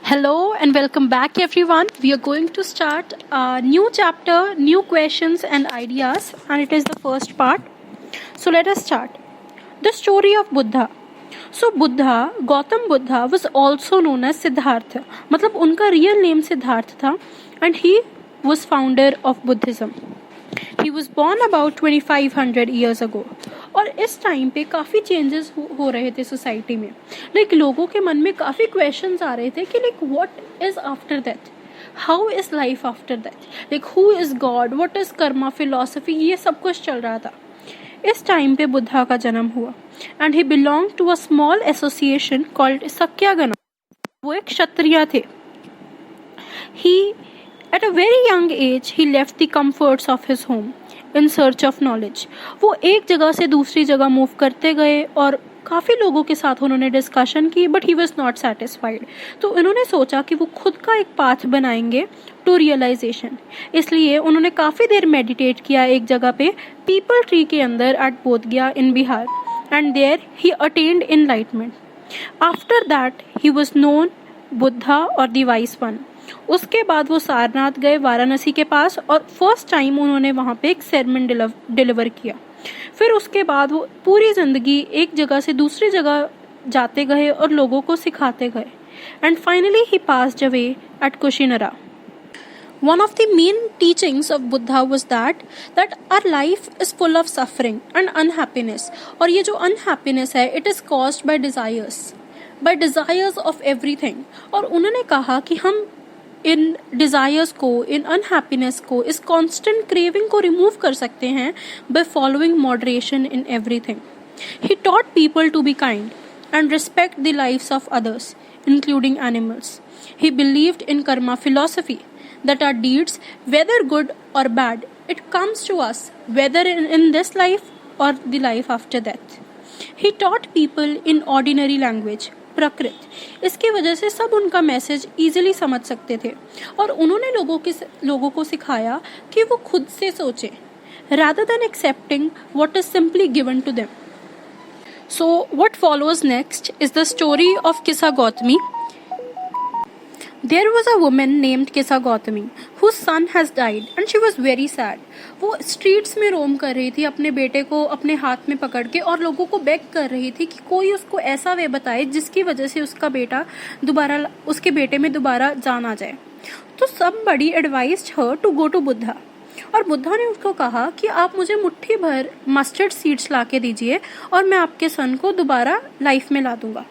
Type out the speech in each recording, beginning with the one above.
Hello and welcome back, everyone. We are going to start a new chapter, new questions and ideas, and it is the first part. So, let us start. The story of Buddha. So, Buddha, Gautam Buddha, was also known as Siddhartha. मतलब उनका real name Siddharth था, and he was founder of Buddhism. He was born about 2500 years ago. और इस time पे काफ़ी changes हो रहे थे सोसाइटी में. लोगों के मन में काफ़ी क्वेश्चंस आ रहे थे कि what is after death, how is life after death, who is God, what is Karma, philosophy, ये सब कुछ चल रहा था. इस टाइम पे बुद्धा का जन्म हुआ and he belong to a small association called Sakyagana. वो एक क्षत्रिय थे. He at a very young age he left the comforts of his home in search of knowledge. वो एक जगह से दूसरी जगह मूव करते गए और काफ़ी लोगों के साथ उन्होंने डिस्कशन की, but he was not satisfied. तो इन्होंने सोचा कि वो खुद का एक पाथ बनाएंगे टू रियलाइजेशन. इसलिए उन्होंने काफ़ी देर मेडिटेट किया एक जगह पे पीपल ट्री के अंदर at Bodhgaya in Bihar, and there he attend enlightenment. After that he was known Buddha और द वाइस वन. उसके बाद वो सारनाथ गए वाराणसी के पास और फर्स्ट टाइम उन्होंने वहाँ पे एक sermon डिलीवर किया. फिर उसके बाद वो पूरी जिंदगी एक जगह से दूसरी जगह जाते गए और लोगों को सिखाते गए. And finally he passed away at Kushinara. One of the main teachings of Buddha was that our life is full of suffering and unhappiness. और ये जो unhappiness है, it is caused by desires of everything. और उन्होंने कहा कि हम इन desires को, इन अनहैप्पीनेस को, इस कांस्टेंट क्रेविंग को रिमूव कर सकते हैं by following moderation in everything. He taught people to be kind and respect the lives of others including animals. He believed in karma philosophy that our deeds, whether good or bad, it comes to us whether in this life or the life after death. He taught people in ordinary language, प्रकृत. इसकी वजह से सब उनका message easily समझ सकते थे और उन्होंने लोगों को सिखाया कि वो खुद से सोचें rather than accepting what is simply given to them. So what follows next is the story of Kissa Gautami. There was a woman named Kissa Gautami whose son has died and she was very sad. वो streets में रोम कर रही थी अपने बेटे को अपने हाथ में पकड़ के और लोगों को बेग कर रही थी कि कोई उसको ऐसा वे बताए जिसकी वजह से उसके बेटे में दोबारा जान आ जाए. तो somebody advised her to go to Buddha. और बुद्धा ने उसको कहा कि आप मुझे मुट्ठी भर मस्टर्ड सीड्स ला के दीजिए और मैं आपके सन को दोबारा लाइफ में ला दूंगा.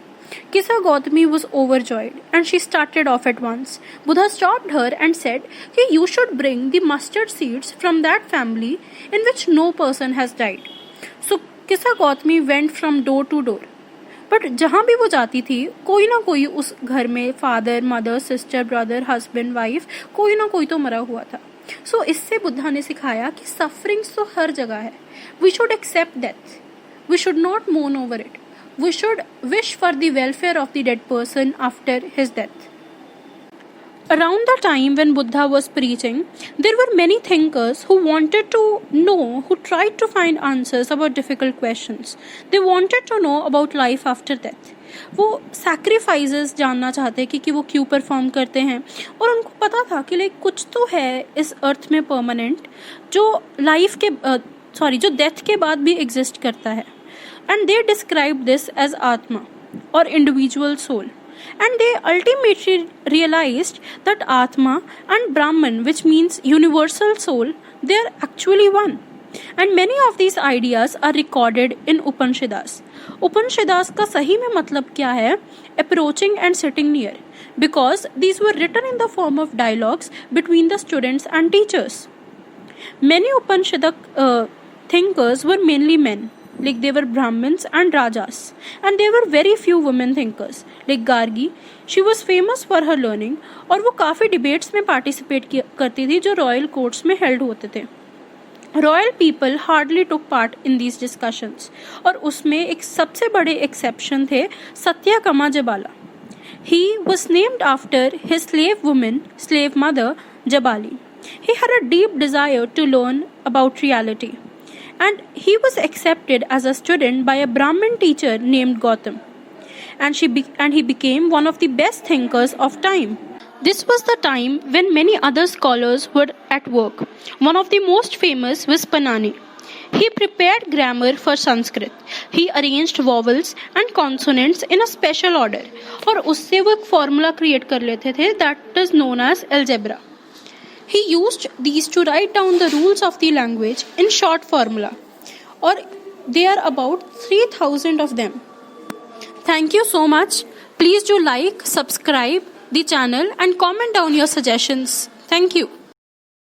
Kissa Gautami was overjoyed and she started off at once. Buddha stopped her and said that you should bring the mustard seeds from that family in which no person has died. So Kissa Gautami went from door to door. But जहाँ भी वो जाती थी कोई ना कोई उस घर में father, mother, sister, brother, husband, wife, कोई ना कोई तो मरा हुआ था. सो इससे बुद्धा ने सिखाया कि सफरिंग्स तो हर जगह है. We should accept death. We should not mourn over it. We should wish for the welfare of the dead person after his death. Around the time when Buddha was preaching, there were many thinkers who wanted to know, who tried to find answers about difficult questions. They wanted to know about life after death. वो sacrifices जानना चाहते कि वो क्यों perform करते हैं और उनको पता था कि कुछ तो है इस अर्थ में परमानेंट जो जो डेथ के बाद भी एग्जिस्ट करता है. And they described this as Atma or individual soul. And they ultimately realized that Atma and Brahman, which means universal soul, they are actually one. And many of these ideas are recorded in Upanishads. Upanishads का सही में मतलब क्या है? Approaching and sitting near. Because these were written in the form of dialogues between the students and teachers. Many Upanishad thinkers were mainly men. They were Brahmins and Rajas, and there were very few women thinkers. Gargi, she was famous for her learning, और वो काफ़ी debates में participate करती थी जो royal courts में held होते थे. Royal people hardly took part in these discussions और उसमें एक सबसे बड़े एक्सेप्शन थे सत्याकामा जबाला. ही was named after his slave mother Jabali. He had a deep desire to learn about reality. And he was accepted as a student by a Brahmin teacher named Gautam. and he became one of the best thinkers of time. This was the time when many other scholars were at work. One of the most famous was Panani. He prepared grammar for Sanskrit. He arranged vowels and consonants in a special order. और उससे वो एक formula create कर लेते थे that is known as algebra. He used these to write down the rules of the language in short formula. Or there are about 3,000 of them. Thank you so much. Please do like, subscribe the channel and comment down your suggestions. Thank you.